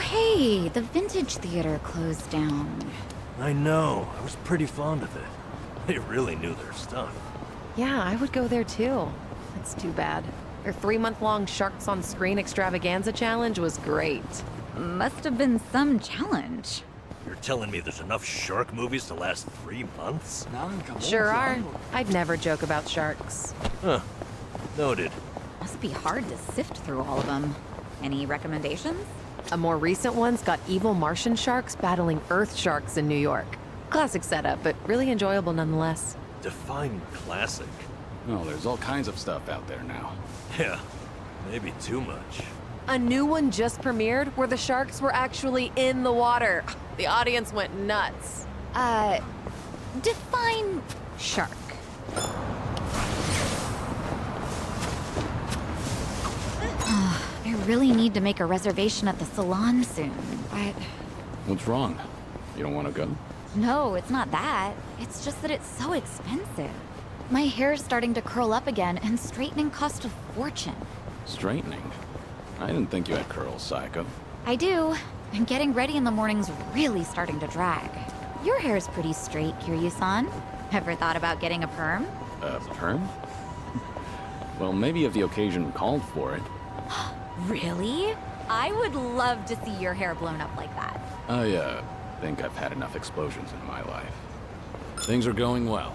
hey, the Vintage Theater closed down. I know. I was pretty fond of it. They really knew their stuff. Yeah, I would go there too. That's too bad. Their 3-month-long Sharks on Screen extravaganza challenge was great. Must have been some challenge. You're telling me there's enough shark movies to last 3 months? Sure are. I'd never joke about sharks. Huh. Noted. Must be hard to sift through all of them. Any recommendations? A more recent one's got evil Martian sharks battling Earth sharks in New York. Classic setup, but really enjoyable nonetheless. Define classic. Oh, there's all kinds of stuff out there now. Yeah, maybe too much. A new one just premiered where the sharks were actually in the water. The audience went nuts. Define shark. I really need to make a reservation at the salon soon, but... What's wrong? You don't want to go? No, it's not that. It's just that it's so expensive. My hair's starting to curl up again, and straightening costs a fortune. Straightening? I didn't think you had curls, Saeko. I do, and getting ready in the morning's really starting to drag. Your hair's pretty straight, Kiryu-san. Ever thought about getting a perm? A perm? Well, maybe if the occasion called for it. Really? I would love to see your hair blown up like that. I, think I've had enough explosions in my life. Things are going well.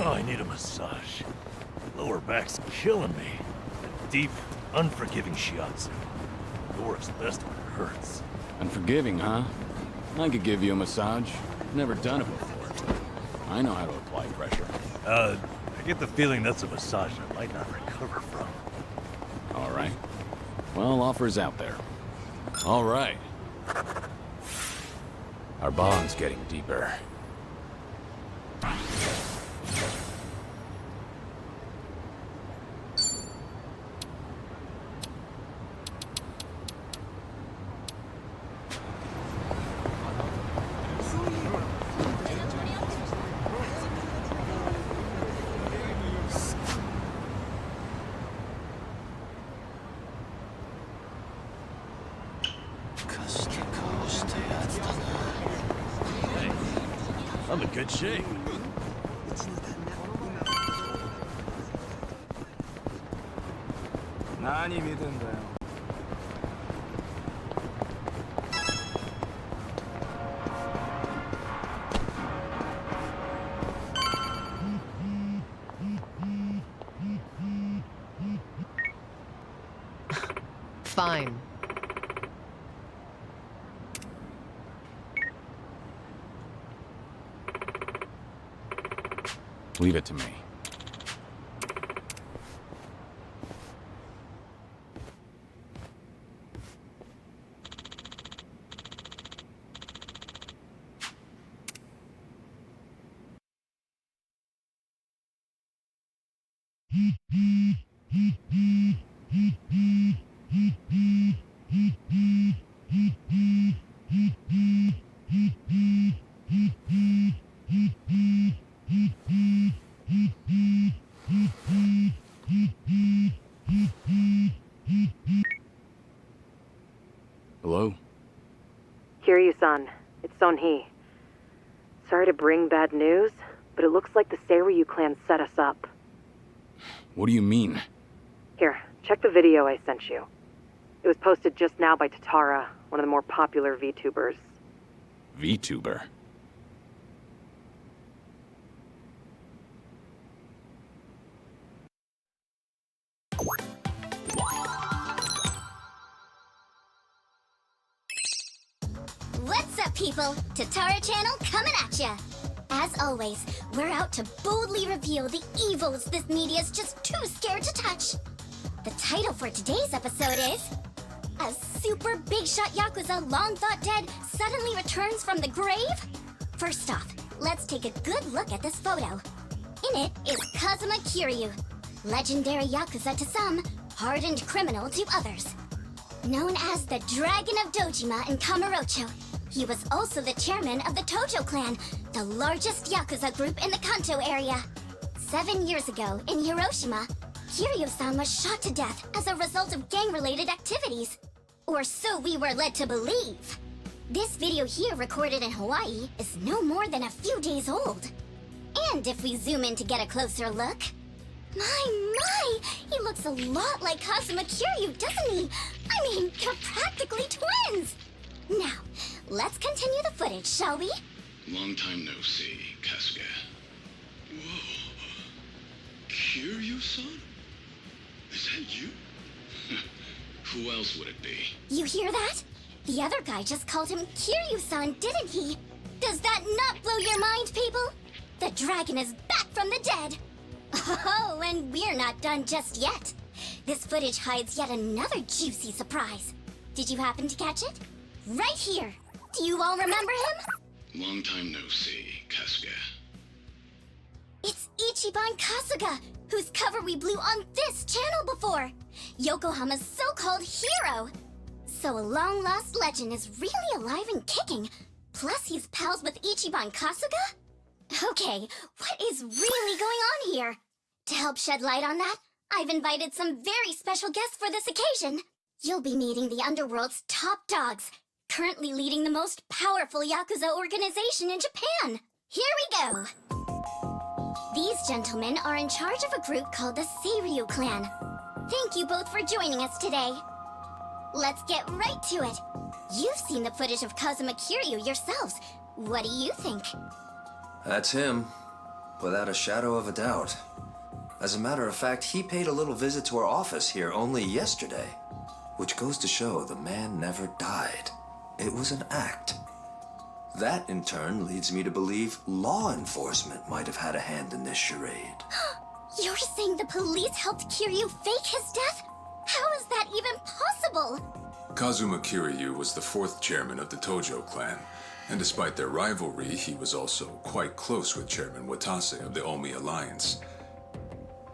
Oh, I need a massage. Lower back's killing me. A deep, unforgiving shiatsu. It works best when it hurts. Unforgiving, huh? I could give you a massage. Never done it before. I know how to apply pressure. I get the feeling that's a massage I might not recover from. All right. Well, offers out there. All right. Our bond's getting deeper. I'm in good shape. Fine. Leave it to me. Hello? Kiryu-san, it's Seonhee. Sorry to bring bad news, but it looks like the Seiryu clan set us up. What do you mean? Here, check the video I sent you. It was posted just now by Tatara, one of the more popular VTubers. VTuber? What's up, people? Tatara channel coming at ya! As always, we're out to boldly reveal the evils this media's just too scared to touch. The title for today's episode is... A super big shot Yakuza long thought dead suddenly returns from the grave? First off, let's take a good look at this photo. In it is Kazuma Kiryu, legendary Yakuza to some, hardened criminal to others. Known as the Dragon of Dojima in Kamurocho, he was also the chairman of the Tojo clan, the largest Yakuza group in the Kanto area. 7 years ago, in Hiroshima, Kiryu-san was shot to death as a result of gang-related activities. Or so we were led to believe. This video here, recorded in Hawaii, is no more than a few days old. And if we zoom in to get a closer look... My! He looks a lot like Kazuma Kiryu, doesn't he? I mean, they're practically twins! Now, let's continue the footage, shall we? Long time no see, Kasuga. Whoa. Kiryu-san? Is that you? Who else would it be? You hear that? The other guy just called him Kiryu-san, didn't he? Does that not blow your mind, people? The dragon is back from the dead! Oh, and we're not done just yet. This footage hides yet another juicy surprise. Did you happen to catch it? Right here! Do you all remember him? Long time no see, Kasuga. It's Ichiban Kasuga, whose cover we blew on this channel before! Yokohama's so-called hero! So a long-lost legend is really alive and kicking. Plus he's pals with Ichiban Kasuga? Okay, what is really going on here? To help shed light on that, I've invited some very special guests for this occasion. You'll be meeting the underworld's top dogs, currently leading the most powerful Yakuza organization in Japan. Here we go! These gentlemen are in charge of a group called the Seiryu clan. Thank you both for joining us today. Let's get right to it. You've seen the footage of Kazuma Kiryu yourselves. What do you think? That's him, without a shadow of a doubt. As a matter of fact, he paid a little visit to our office here only yesterday, which goes to show the man never died. It was an act. That, in turn, leads me to believe law enforcement might have had a hand in this charade. You're saying the police helped Kiryu fake his death? How is that even possible? Kazuma Kiryu was the fourth chairman of the Tojo clan, and despite their rivalry, he was also quite close with Chairman Watase of the Omi Alliance.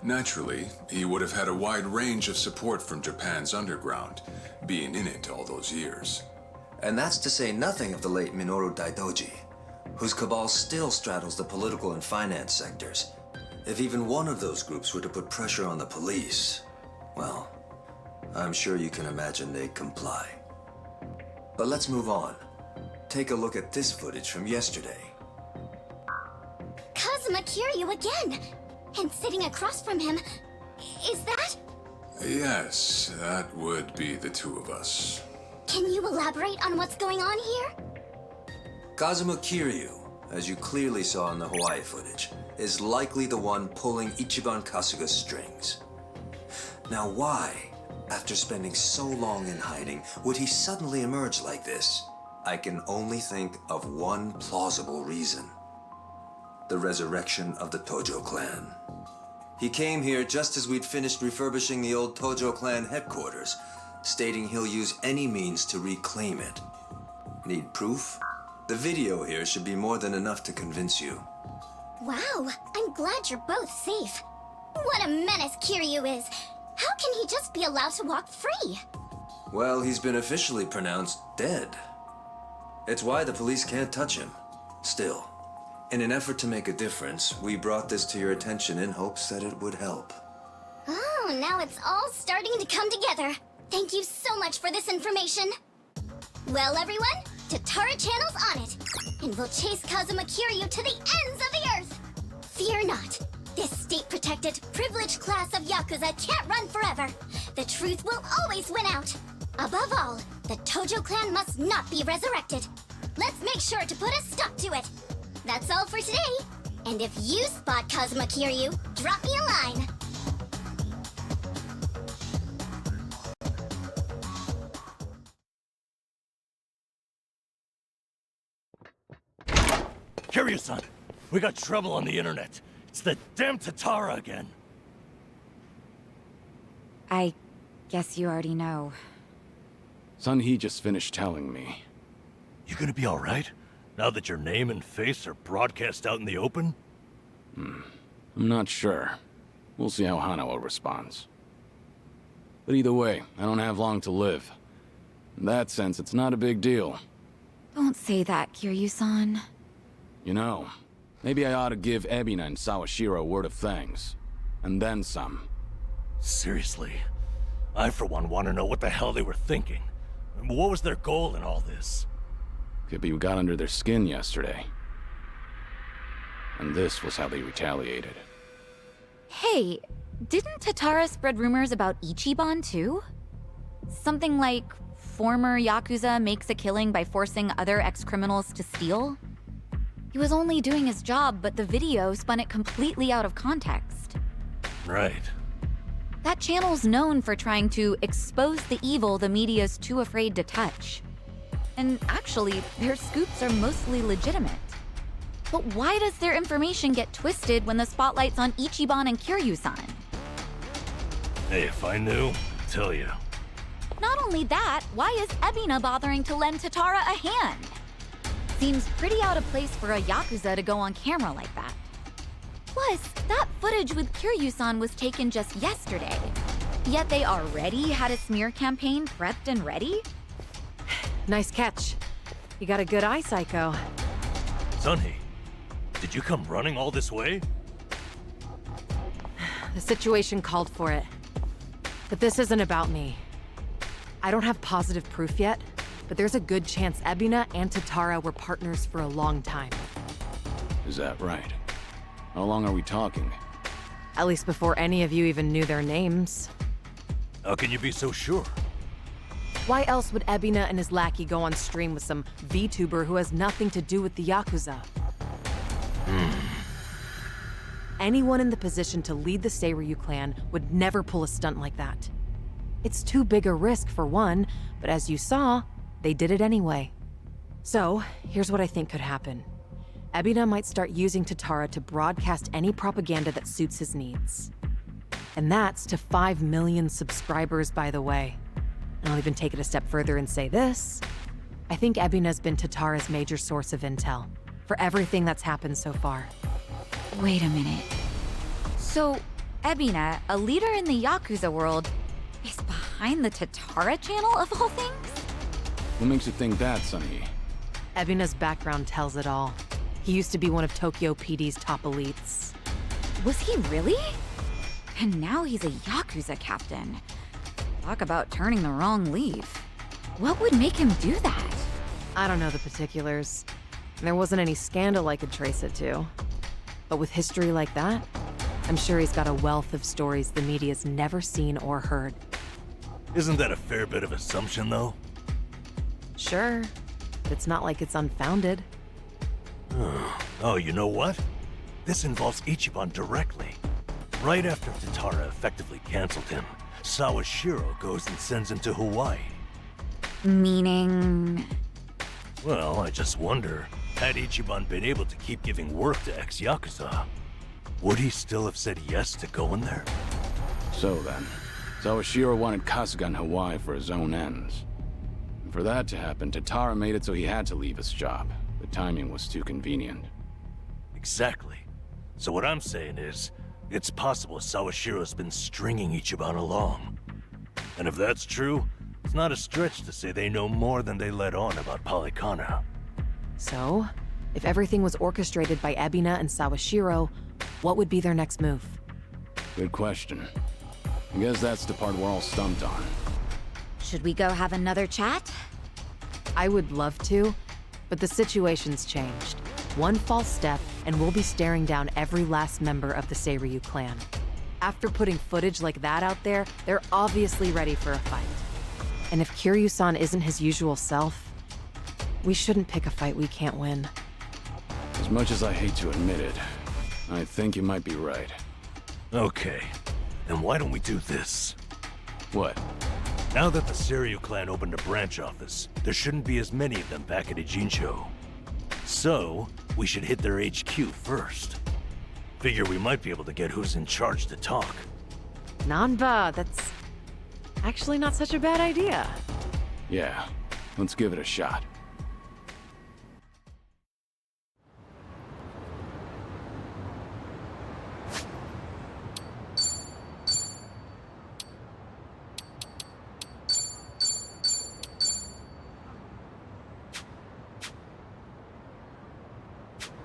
Naturally, he would have had a wide range of support from Japan's underground, being in it all those years. And that's to say nothing of the late Minoru Daidoji, whose cabal still straddles the political and finance sectors. If even one of those groups were to put pressure on the police, well, I'm sure you can imagine they'd comply. But let's move on. Take a look at this footage from yesterday. Kazuma Kiryu again! And sitting across from him, is that? Yes, that would be the two of us. Can you elaborate on what's going on here? Kazuma Kiryu, as you clearly saw in the Hawaii footage, is likely the one pulling Ichiban Kasuga's strings. Now why, after spending so long in hiding, would he suddenly emerge like this? I can only think of one plausible reason. The resurrection of the Tojo clan. He came here just as we'd finished refurbishing the old Tojo clan headquarters, stating he'll use any means to reclaim it. Need proof? The video here should be more than enough to convince you. Wow, I'm glad you're both safe. What a menace Kiryu is! How can he just be allowed to walk free? Well, he's been officially pronounced dead. It's why the police can't touch him. Still, in an effort to make a difference, we brought this to your attention in hopes that it would help. Oh, now it's all starting to come together. Thank you so much for this information. Well, everyone, Tatara channel's on it. And we'll chase Kazuma Kiryu to the ends of the earth. Fear not. This state-protected, privileged class of Yakuza can't run forever. The truth will always win out. Above all, the Tojo clan must not be resurrected. Let's make sure to put a stop to it. That's all for today. And if you spot Kazuma Kiryu, drop me a line. Kiryu-san, we got trouble on the internet. It's the damn Tatara again. I guess you already know. Seonhee just finished telling me. You gonna be alright? Now that your name and face are broadcast out in the open? I'm not sure. We'll see how Hanawa responds. But either way, I don't have long to live. In that sense, it's not a big deal. Don't say that, Kiryu-san. You know, maybe I ought to give Ebina and Sawashiro a word of thanks. And then some. Seriously? I, for one, want to know what the hell they were thinking. What was their goal in all this? Could be we got under their skin yesterday. And this was how they retaliated. Hey, didn't Tatara spread rumors about Ichiban too? Something like former Yakuza makes a killing by forcing other ex-criminals to steal? He was only doing his job, but the video spun it completely out of context. Right. That channel's known for trying to expose the evil the media's too afraid to touch. And actually, their scoops are mostly legitimate. But why does their information get twisted when the spotlight's on Ichiban and Kiryu-san? Hey, if I knew, I'd tell you. Not only that, why is Ebina bothering to lend Tatara a hand? Seems pretty out of place for a Yakuza to go on camera like that. Plus, that footage with Kiryu-san was taken just yesterday. Yet they already had a smear campaign prepped and ready? Nice catch. You got a good eye, Saeko. Seonhee, did you come running all this way? The situation called for it. But this isn't about me. I don't have positive proof yet, but there's a good chance Ebina and Tatara were partners for a long time. Is that right? How long are we talking? At least before any of you even knew their names. How can you be so sure? Why else would Ebina and his lackey go on stream with some VTuber who has nothing to do with the Yakuza? Anyone in the position to lead the Seiryu clan would never pull a stunt like that. It's too big a risk for one, but as you saw, they did it anyway. So, here's what I think could happen. Ebina might start using Tatara to broadcast any propaganda that suits his needs. And that's to 5 million subscribers, by the way. And I'll even take it a step further and say this. I think Ebina's been Tatara's major source of intel for everything that's happened so far. Wait a minute. So, Ebina, a leader in the Yakuza world, is behind the Tatara channel of all things? What makes you think that, Seonhee? Ebina's background tells it all. He used to be one of Tokyo PD's top elites. Was he really? And now he's a Yakuza captain. Talk about turning the wrong leaf. What would make him do that? I don't know the particulars. There wasn't any scandal I could trace it to. But with history like that, I'm sure he's got a wealth of stories the media's never seen or heard. Isn't that a fair bit of assumption, though? Sure. It's not like it's unfounded. Oh, you know what? This involves Ichiban directly. Right after Tatara effectively canceled him, Sawashiro goes and sends him to Hawaii. Meaning... Well, I just wonder, had Ichiban been able to keep giving work to ex-Yakuza, would he still have said yes to going there? So then, Sawashiro wanted Kasuga in Hawaii for his own ends. And for that to happen, Tatara made it so he had to leave his job. The timing was too convenient. Exactly. So what I'm saying is, it's possible Sawashiro's been stringing Ichiban along. And if that's true, it's not a stretch to say they know more than they let on about Polycana. So, if everything was orchestrated by Ebina and Sawashiro, what would be their next move? Good question. I guess that's the part we're all stumped on. Should we go have another chat? I would love to, but the situation's changed. One false step, and we'll be staring down every last member of the Seiryu clan. After putting footage like that out there, they're obviously ready for a fight. And if Kiryu-san isn't his usual self, we shouldn't pick a fight we can't win. As much as I hate to admit it, I think you might be right. Okay, then why don't we do this? What? Now that the Seiryu clan opened a branch office, there shouldn't be as many of them back at Ijincho. So, we should hit their HQ first. Figure we might be able to get who's in charge to talk. Namba, that's actually not such a bad idea. Yeah, let's give it a shot.